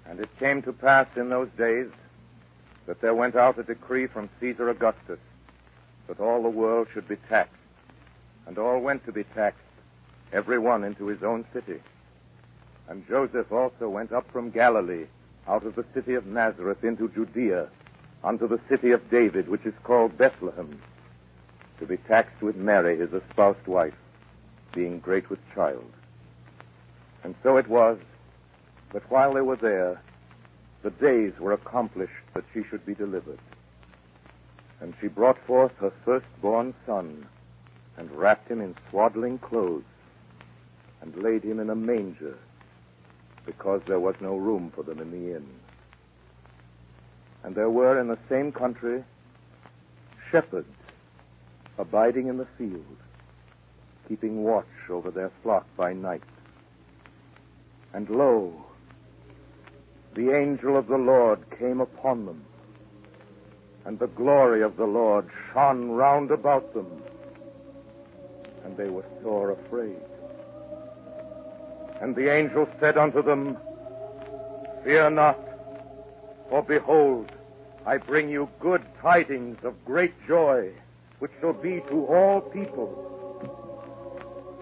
And it came to pass in those days that there went out a decree from Caesar Augustus that all the world should be taxed. And all went to be taxed, every one into his own city. And Joseph also went up from Galilee, out of the city of Nazareth into Judea, unto the city of David, which is called Bethlehem, to be taxed with Mary, his espoused wife, being great with child. And so it was that while they were there, the days were accomplished that she should be delivered. And she brought forth her firstborn son, and wrapped him in swaddling clothes, and laid him in a manger, because there was no room for them in the inn. And there were in the same country shepherds abiding in the field, keeping watch over their flock by night. And lo, the angel of the Lord came upon them, and the glory of the Lord shone round about them, and they were sore afraid. And the angel said unto them, Fear not, for behold, I bring you good tidings of great joy, which shall be to all people.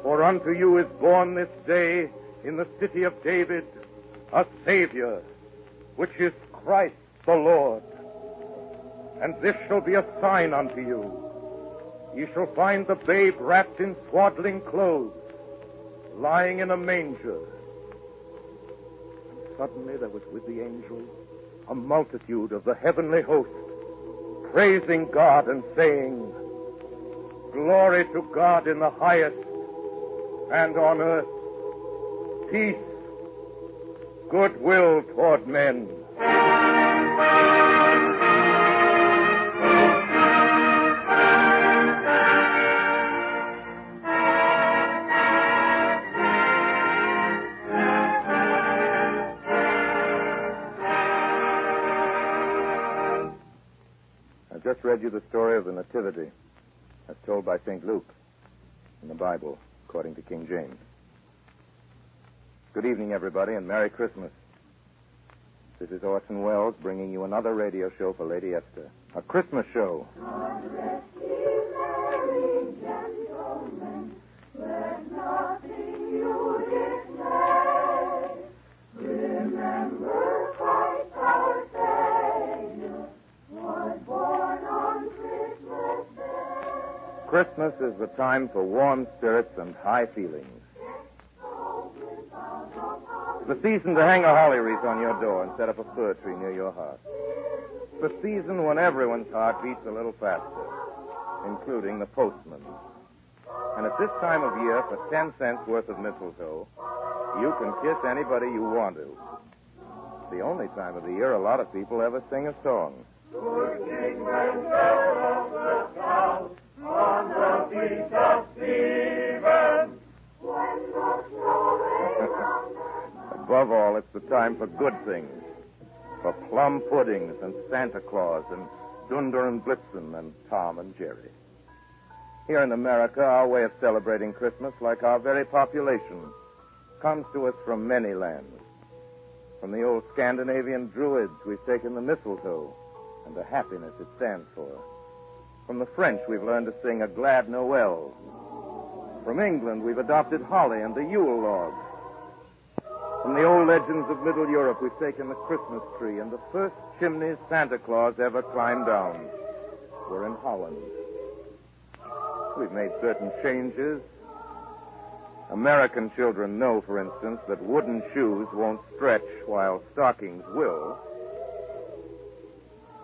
For unto you is born this day in the city of David a Savior, which is Christ the Lord. And this shall be a sign unto you. Ye shall find the babe wrapped in swaddling clothes, lying in a manger. And suddenly there was with the angel a multitude of the heavenly host, praising God and saying, Glory to God in the highest, and on earth peace, goodwill toward men. I just read you the story of the Nativity as told by St. Luke in the Bible, according to King James. Good evening, everybody, and Merry Christmas. This is Orson Welles bringing you another radio show for Lady Esther, a Christmas show. God rest ye merry gentlemen, let nothing you dismay. Remember Christ our Savior was born on Christmas Day. Christmas is the time for warm spirits and high feelings. The season to hang a holly wreath on your door and set up a fir tree near your heart. The season when everyone's heart beats a little faster, including the postman. And at this time of year, for 10 cents worth of mistletoe, you can kiss anybody you want to. It's the only time of the year a lot of people ever sing a song. Good King Master of the South, on the feast of Stephen, when the snow lay on the Above all, it's the time for good things, for plum puddings and Santa Claus and Dunder and Blitzen and Tom and Jerry. Here in America, our way of celebrating Christmas, like our very population, comes to us from many lands. From the old Scandinavian Druids, we've taken the mistletoe and the happiness it stands for. From the French, we've learned to sing a glad Noel. From England, we've adopted holly and the Yule log. From the old legends of Middle Europe, we've taken the Christmas tree, and the first chimneys Santa Claus ever climbed down were in Holland. We've made certain changes. American children know, for instance, that wooden shoes won't stretch while stockings will.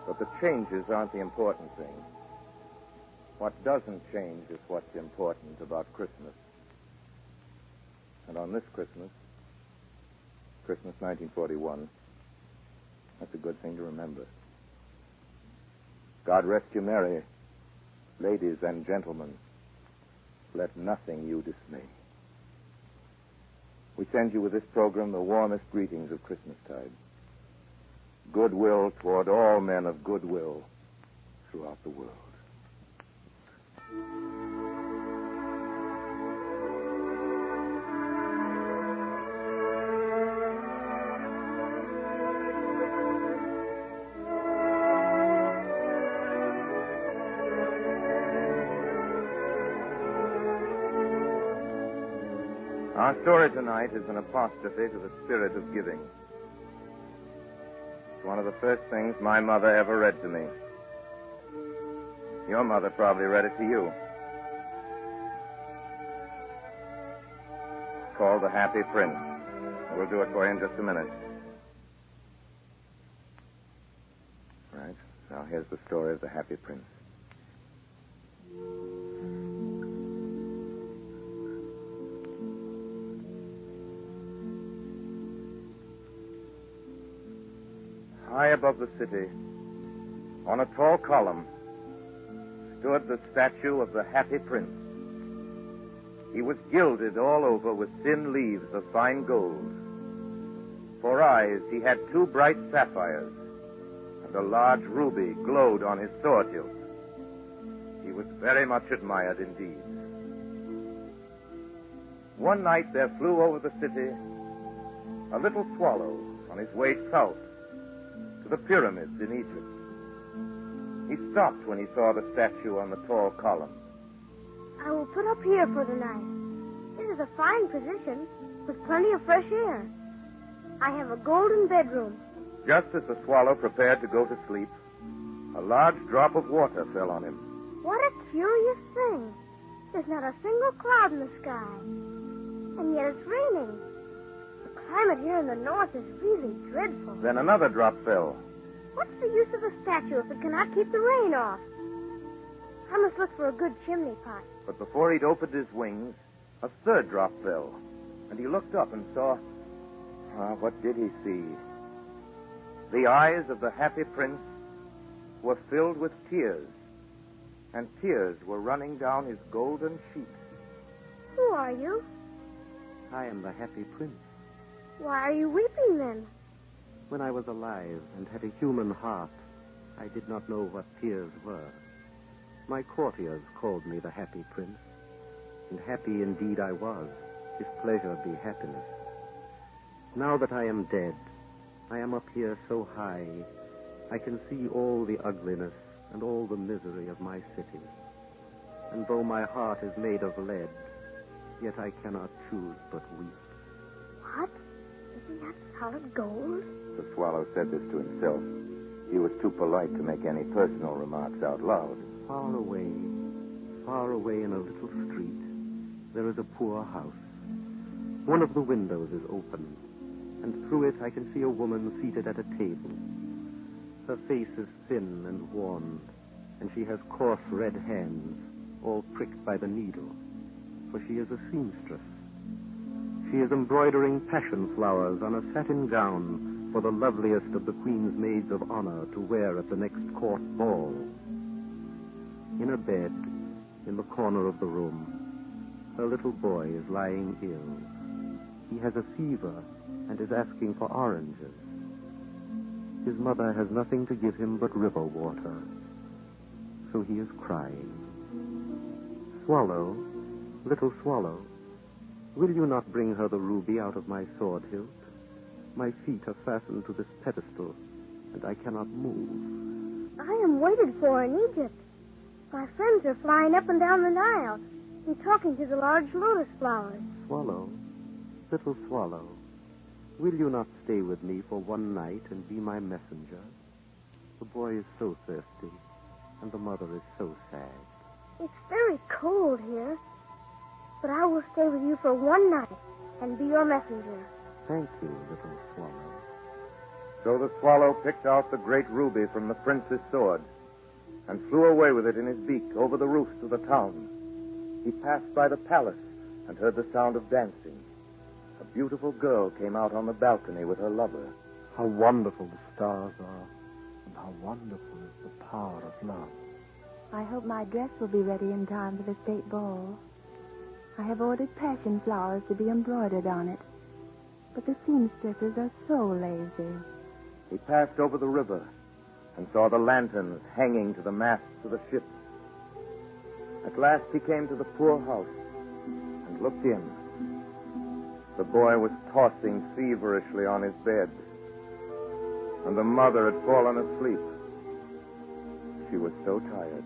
But the changes aren't the important thing. What doesn't change is what's important about Christmas. And on this Christmas 1941, that's a good thing to remember. God rest you merry, ladies and gentlemen. Let nothing you dismay. We send you with this program the warmest greetings of Christmastide. Goodwill toward all men of goodwill throughout the world. Our story tonight is an apostrophe to the spirit of giving. It's one of the first things my mother ever read to me. Your mother probably read it to you. It's called The Happy Prince. We'll do it for you in just a minute. Right. Now here's the story of The Happy Prince. High above the city, on a tall column, stood the statue of the Happy Prince. He was gilded all over with thin leaves of fine gold. For eyes, he had 2 bright sapphires, and a large ruby glowed on his sword hilt. He was very much admired indeed. One night there flew over the city a little swallow on his way south to the pyramids in Egypt. He stopped when he saw the statue on the tall column. I will put up here for the night. This is a fine position with plenty of fresh air. I have a golden bedroom. Just as the swallow prepared to go to sleep, a large drop of water fell on him. What a curious thing. There's not a single cloud in the sky. And yet it's raining. The climate here in the north is really dreadful. Then another drop fell. What's the use of a statue if it cannot keep the rain off? I must look for a good chimney pot. But before he'd opened his wings, a third drop fell. And he looked up and saw... what did he see? The eyes of the Happy Prince were filled with tears, and tears were running down his golden cheeks. Who are you? I am the Happy Prince. Why are you weeping then? When I was alive and had a human heart, I did not know what tears were. My courtiers called me the Happy Prince, and happy indeed I was, if pleasure be happiness. Now that I am dead, I am up here so high, I can see all the ugliness and all the misery of my city. And though my heart is made of lead, yet I cannot choose but weep. What? Isn't that solid gold? The swallow said this to himself. He was too polite to make any personal remarks out loud. Far away in a little street, there is a poor house. One of the windows is open, and through it I can see a woman seated at a table. Her face is thin and worn, and she has coarse red hands, all pricked by the needle, for she is a seamstress. She is embroidering passion flowers on a satin gown for the loveliest of the Queen's maids of honor to wear at the next court ball. In a bed, in the corner of the room, her little boy is lying ill. He has a fever and is asking for oranges. His mother has nothing to give him but river water, so he is crying. Swallow, little swallow, will you not bring her the ruby out of my sword hilt? My feet are fastened to this pedestal, and I cannot move. I am waited for in Egypt. My friends are flying up and down the Nile and talking to the large lotus flowers. Swallow, little swallow, will you not stay with me for one night and be my messenger? The boy is so thirsty, and the mother is so sad. It's very cold here, but I will stay with you for one night and be your messenger. Thank you, little swallow. So the swallow picked out the great ruby from the prince's sword and flew away with it in his beak over the roofs of the town. He passed by the palace and heard the sound of dancing. A beautiful girl came out on the balcony with her lover. How wonderful the stars are, and how wonderful is the power of love. I hope my dress will be ready in time for the state ball. I have ordered passion flowers to be embroidered on it, but the seamstresses are so lazy. He passed over the river and saw the lanterns hanging to the masts of the ships. At last he came to the poor house and looked in. The boy was tossing feverishly on his bed, and the mother had fallen asleep. She was so tired.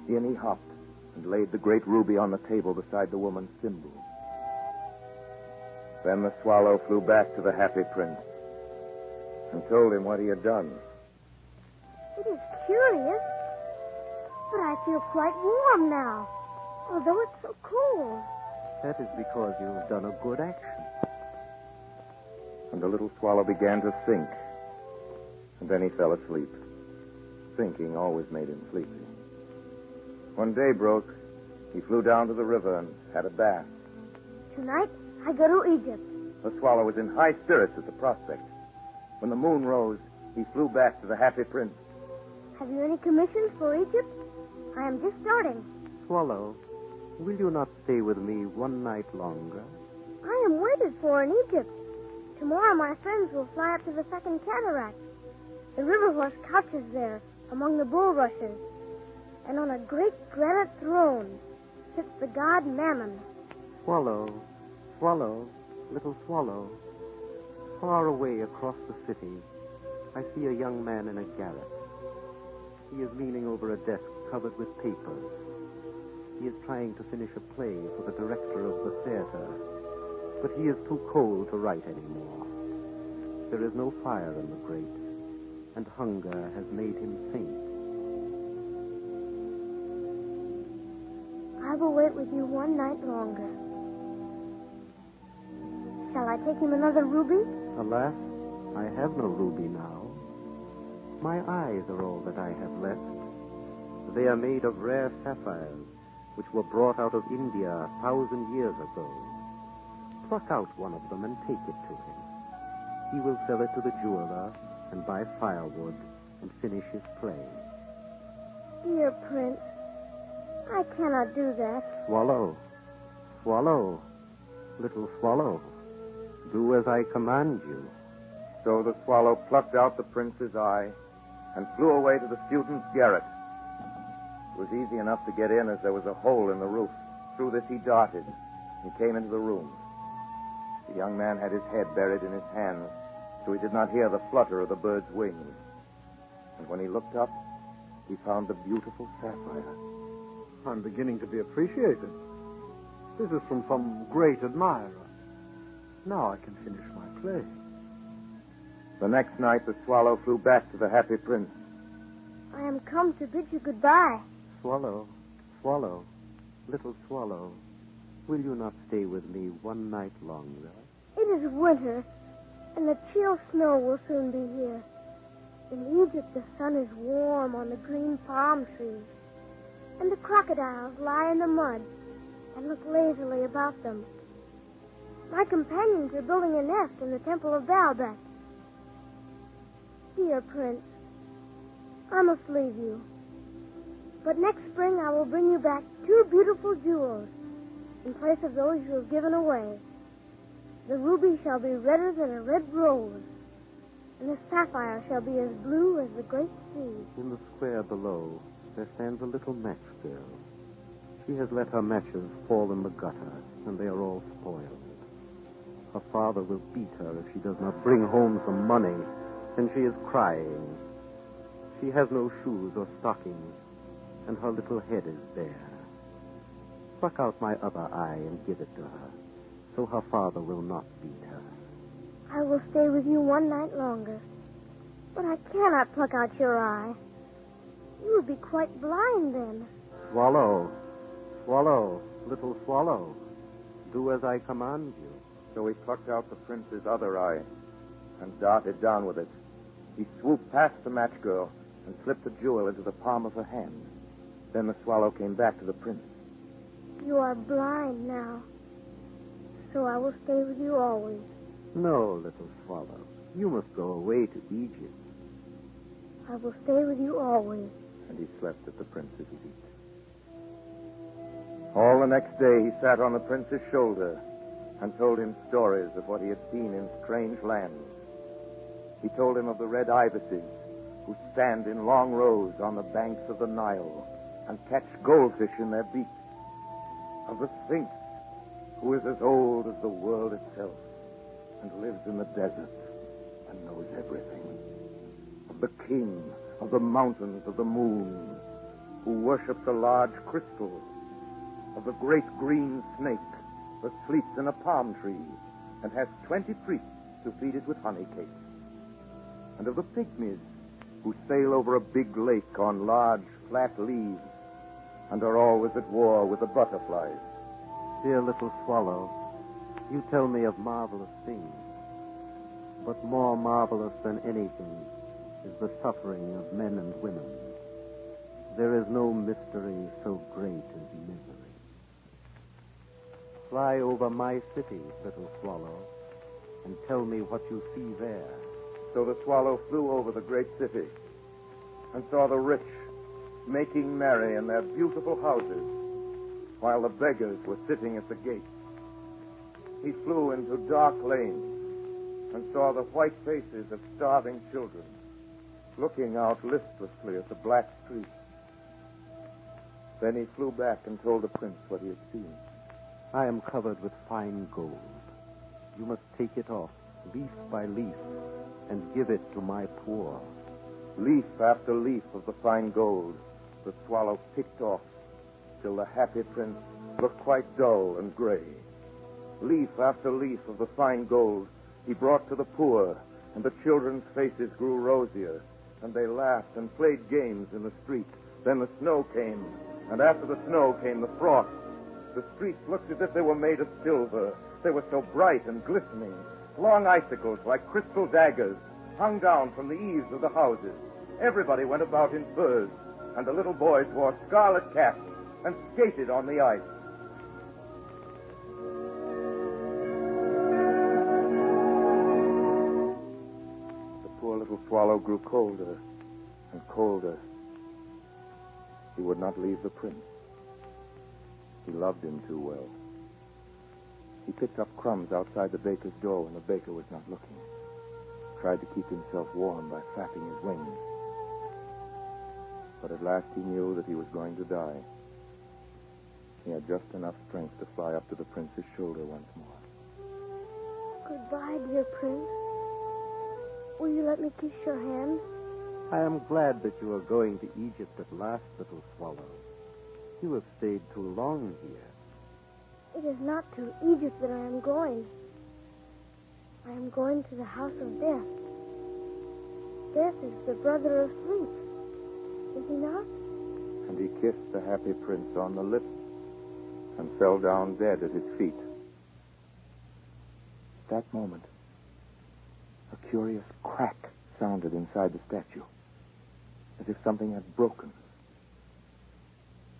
In he hopped and laid the great ruby on the table beside the woman's thimble. Then the swallow flew back to the happy prince and told him what he had done. It is curious, but I feel quite warm now, although it's so cold. That is because you've done a good action. And the little swallow began to think. And then he fell asleep. Thinking always made him sleepy. When day broke, he flew down to the river and had a bath. Tonight, I go to Egypt. The swallow was in high spirits at the prospect. When the moon rose, he flew back to the happy prince. Have you any commissions for Egypt? I am just starting. Swallow, will you not stay with me one night longer? I am waited for in Egypt. Tomorrow my friends will fly up to the second cataract. The river horse couches there among the bulrushes. And on a great granite throne sits the god Mammon. Swallow, swallow, little swallow. Far away across the city, I see a young man in a garret. He is leaning over a desk covered with papers. He is trying to finish a play for the director of the theater, but he is too cold to write anymore. There is no fire in the grate, and hunger has made him faint. I will wait with you one night longer. Shall I take him another ruby? Alas, I have no ruby now. My eyes are all that I have left. They are made of rare sapphires, which were brought out of India 1,000 years ago. Pluck out one of them and take it to him. He will sell it to the jeweler and buy firewood and finish his play. Dear Prince, I cannot do that. Swallow, swallow, little swallow, do as I command you. So the swallow plucked out the prince's eye and flew away to the student's garret. It was easy enough to get in as there was a hole in the roof. Through this he darted and came into the room. The young man had his head buried in his hands, so he did not hear the flutter of the bird's wings. And when he looked up, he found the beautiful sapphire. I'm beginning to be appreciated. This is from some great admirer. Now I can finish my play. The next night, the swallow flew back to the happy prince. I am come to bid you goodbye. Swallow, swallow, little swallow, will you not stay with me one night longer? It is winter, and the chill snow will soon be here. In Egypt, the sun is warm on the green palm trees, and the crocodiles lie in the mud and look lazily about them. My companions are building a nest in the temple of Baalbek. Dear Prince, I must leave you. But next spring I will bring you back 2 beautiful jewels in place of those you have given away. The ruby shall be redder than a red rose, and the sapphire shall be as blue as the great sea. In the square below, there stands a little match girl. She has let her matches fall in the gutter, and they are all spoiled. Her father will beat her if she does not bring home some money, and she is crying. She has no shoes or stockings, and her little head is bare. Pluck out my other eye and give it to her, so her father will not beat her. I will stay with you one night longer, but I cannot pluck out your eye. You would be quite blind then. Swallow, swallow, little swallow, do as I command you. So he plucked out the prince's other eye and darted down with it. He swooped past the match girl and slipped the jewel into the palm of her hand. Then the swallow came back to the prince. You are blind now, so I will stay with you always. No, little swallow, you must go away to Egypt. I will stay with you always. And he slept at the prince's feet. All the next day he sat on the prince's shoulder and told him stories of what he had seen in strange lands. He told him of the red ibises who stand in long rows on the banks of the Nile and catch goldfish in their beaks, of the Sphinx, who is as old as the world itself and lives in the desert and knows everything, of the king of the mountains of the moon, who worships a large crystal, of the great green snake that sleeps in a palm tree, and has 20 priests to feed it with honey cakes. And of the pygmies who sail over a big lake on large, flat leaves and are always at war with the butterflies. Dear little swallow, you tell me of marvelous things. But more marvelous than anything is the suffering of men and women. There is no mystery so great as misery. Fly over my city, little swallow, and tell me what you see there. So the swallow flew over the great city and saw the rich making merry in their beautiful houses, while the beggars were sitting at the gates. He flew into dark lanes and saw the white faces of starving children looking out listlessly at the black streets. Then he flew back and told the prince what he had seen. I am covered with fine gold. You must take it off, leaf by leaf, and give it to my poor. Leaf after leaf of the fine gold the swallow picked off, till the happy prince looked quite dull and gray. Leaf after leaf of the fine gold he brought to the poor, and the children's faces grew rosier, and they laughed and played games in the street. Then the snow came, and after the snow came the frost. The streets looked as if they were made of silver. They were so bright and glistening. Long icicles, like crystal daggers, hung down from the eaves of the houses. Everybody went about in furs, and the little boys wore scarlet caps and skated on the ice. The poor little swallow grew colder and colder. He would not leave the prince. He loved him too well. He picked up crumbs outside the baker's door when the baker was not looking. Tried to keep himself warm by flapping his wings. But at last he knew that he was going to die. He had just enough strength to fly up to the prince's shoulder once more. Goodbye, dear prince. Will you let me kiss your hand? I am glad that you are going to Egypt at last, little swallow. You have stayed too long here. It is not to Egypt that I am going. I am going to the house of death. Death is the brother of sleep. Is he not? And he kissed the happy prince on the lips and fell down dead at his feet. At that moment, a curious crack sounded inside the statue, as if something had broken.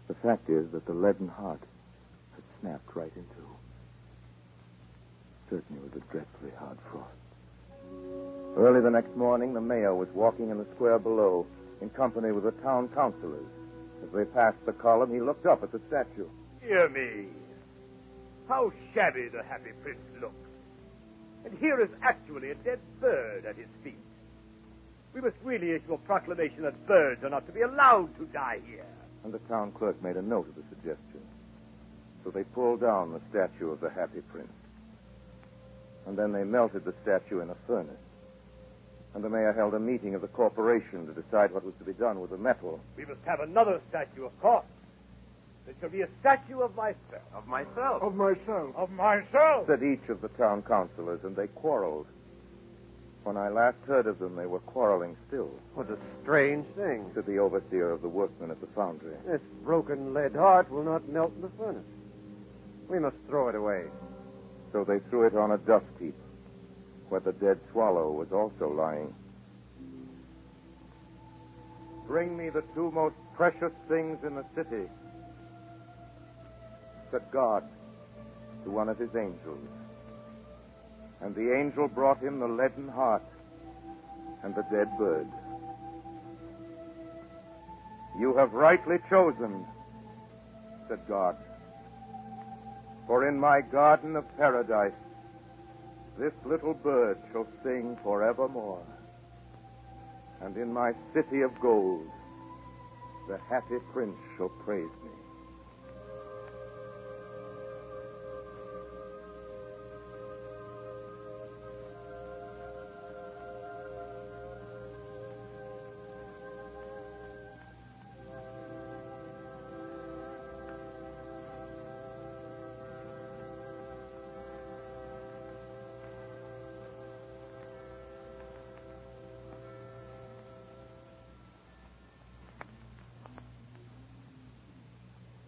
The fact is that the leaden heart had snapped right in two. Certainly it was a dreadfully hard frost. Early the next morning, the mayor was walking in the square below in company with the town councilors. As they passed the column, he looked up at the statue. Dear me, how shabby the happy prince looks. And here is actually a dead bird at his feet. We must really issue a proclamation that birds are not to be allowed to die here. And the town clerk made a note of the suggestion. So they pulled down the statue of the happy prince. And then they melted the statue in a furnace. And the mayor held a meeting of the corporation to decide what was to be done with the metal. We must have another statue, of course. There shall be a statue of myself. Of myself. Of myself. Of myself. Said each of the town councilors, and they quarreled. When I last heard of them, they were quarreling still. What a strange thing. Said the overseer of the workmen at the foundry. This broken lead heart will not melt in the furnace. We must throw it away. So they threw it on a dust heap, where the dead swallow was also lying. Bring me the two most precious things in the city, said God to one of his angels. And the angel brought him the leaden heart and the dead bird. You have rightly chosen, said God. For in my garden of paradise, this little bird shall sing forevermore. And in my city of gold, the happy prince shall praise me.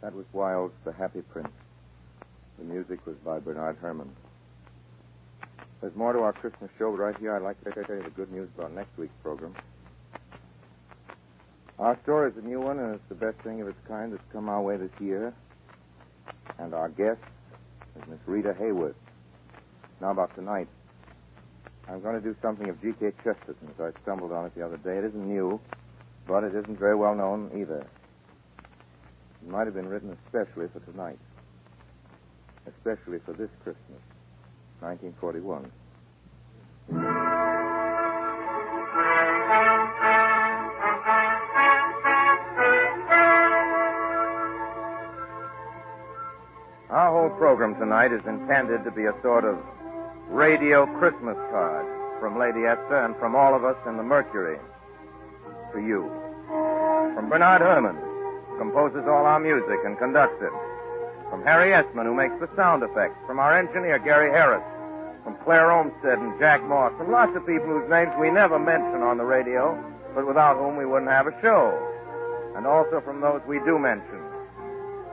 That was Wilde's The Happy Prince. The music was by Bernard Herrmann. There's more to our Christmas show, but right here I'd like to tell you the good news about next week's program. Our store is a new one, and it's the best thing of its kind that's come our way this year. And our guest is Miss Rita Hayworth. Now about tonight. I'm going to do something of G.K. Chesterton's. I stumbled on it the other day. It isn't new, but it isn't very well known either. It might have been written especially for tonight. Especially for this Christmas, 1941. Our whole program tonight is intended to be a sort of radio Christmas card from Lady Esther and from all of us in the Mercury. To you. From Bernard Herrmann, who composes all our music and conducts it. From Harry Esmond, who makes the sound effects. From our engineer, Gary Harris. From Claire Olmsted and Jack Moss. From lots of people whose names we never mention on the radio, but without whom we wouldn't have a show. And also from those we do mention.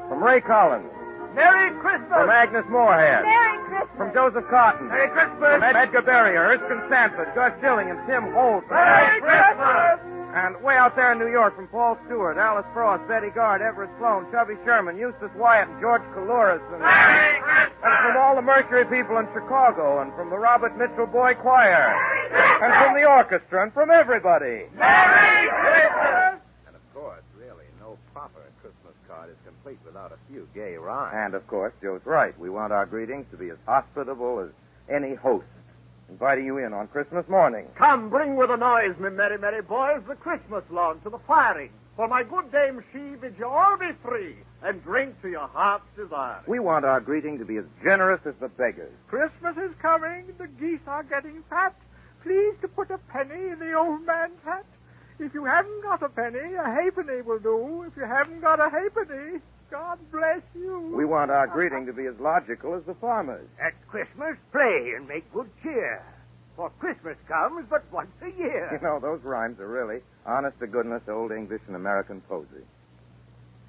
From Ray Collins. Merry Christmas! From Agnes Moorehead. Merry Christmas. From Joseph Cotton. Merry Christmas! From Edgar Berrier, Erskine Sanford, Gus Schilling, and Tim Holt. Merry Christmas! And way out there in New York, from Paul Stewart, Alice Frost, Betty Gard, Everett Sloan, Chubby Sherman, Eustace Wyatt, and George Coulouris. Merry Christmas! And from all the Mercury people in Chicago, and from the Robert Mitchell Boy Choir. And from the orchestra, and from everybody. Merry Christmas! And of course, really, no proper Christmas card is complete without a few gay rhymes. And, of course, Joe's right. We want our greetings to be as hospitable as any host, inviting you in on Christmas morning. Come, bring with a noise, me merry, merry boys, the Christmas lawn to the firing. For my good Dame she bid you all be free, and drink to your heart's desire. We want our greeting to be as generous as the beggars. Christmas is coming, the geese are getting fat. Please to put a penny in the old man's hat. If you haven't got a penny, a halfpenny will do. If you haven't got a halfpenny, God bless you. We want our greeting to be as logical as the farmers. At Christmas, play and make good cheer. For Christmas comes but once a year. You know, those rhymes are really honest-to-goodness old English and American poesy.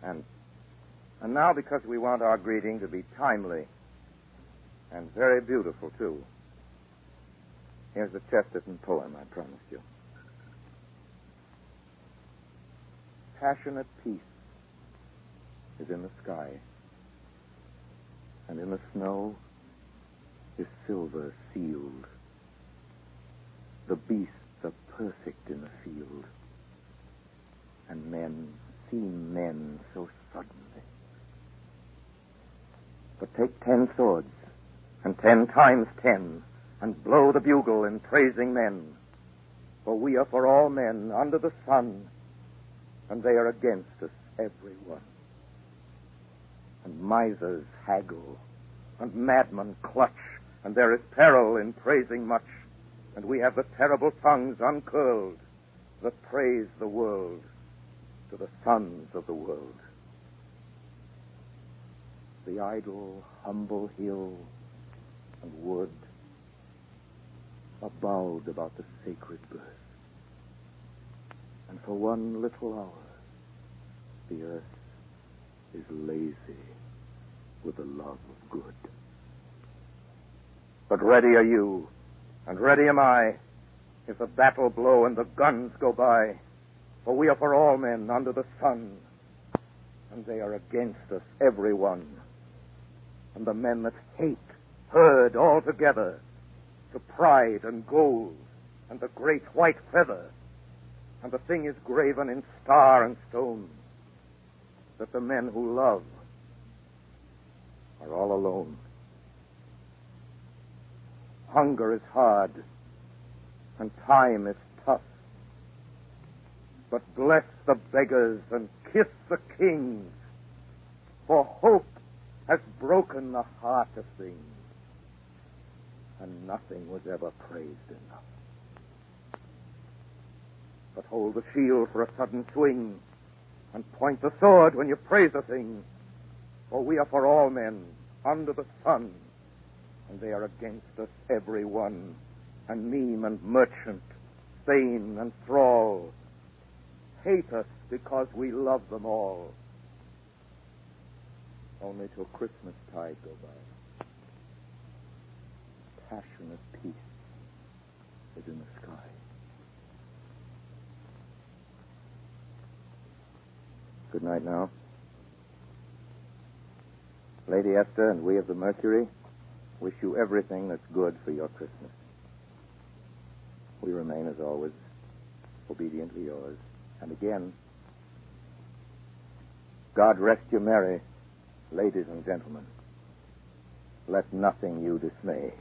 And now, because we want our greeting to be timely and very beautiful, too, here's the Chesterton poem I promised you. Passionate peace is in the sky, and in the snow is silver sealed. The beasts are perfect in the field, and men seem men so suddenly. But take 10 swords, and 10 times 10, and blow the bugle in praising men, for we are for all men under the sun, and they are against us, every one. And misers haggle, and madmen clutch, and there is peril in praising much, and we have the terrible tongues uncurled that praise the world to the sons of the world. The idle, humble hill and wood are bowed about the sacred birth. And for one little hour, the earth is lazy with the love of good. But ready are you, and ready am I, if the battle blow and the guns go by. For we are for all men under the sun, and they are against us, every one. And the men that hate herd all together to pride and gold and the great white feather. And the thing is graven in star and stone, that the men who love are all alone. Hunger is hard, and time is tough. But bless the beggars and kiss the kings, for hope has broken the heart of things, and nothing was ever praised enough. But hold the shield for a sudden swing, and point the sword when you praise a thing, for we are for all men under the sun, and they are against us, every one, and meme and merchant, thane and thrall, hate us because we love them all. only till Christmas tide go by. Passionate peace is in the sky. Good night now. Lady Esther and we of the Mercury wish you everything that's good for your Christmas. We remain, as always, obediently yours. And again, God rest you merry, ladies and gentlemen. Let nothing you dismay.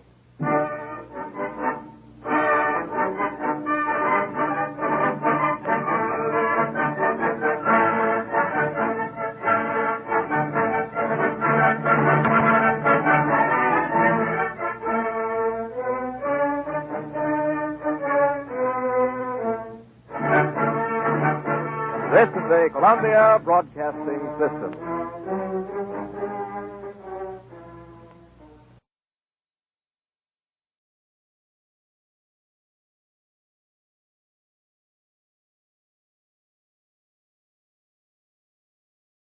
This is the Columbia Broadcasting System.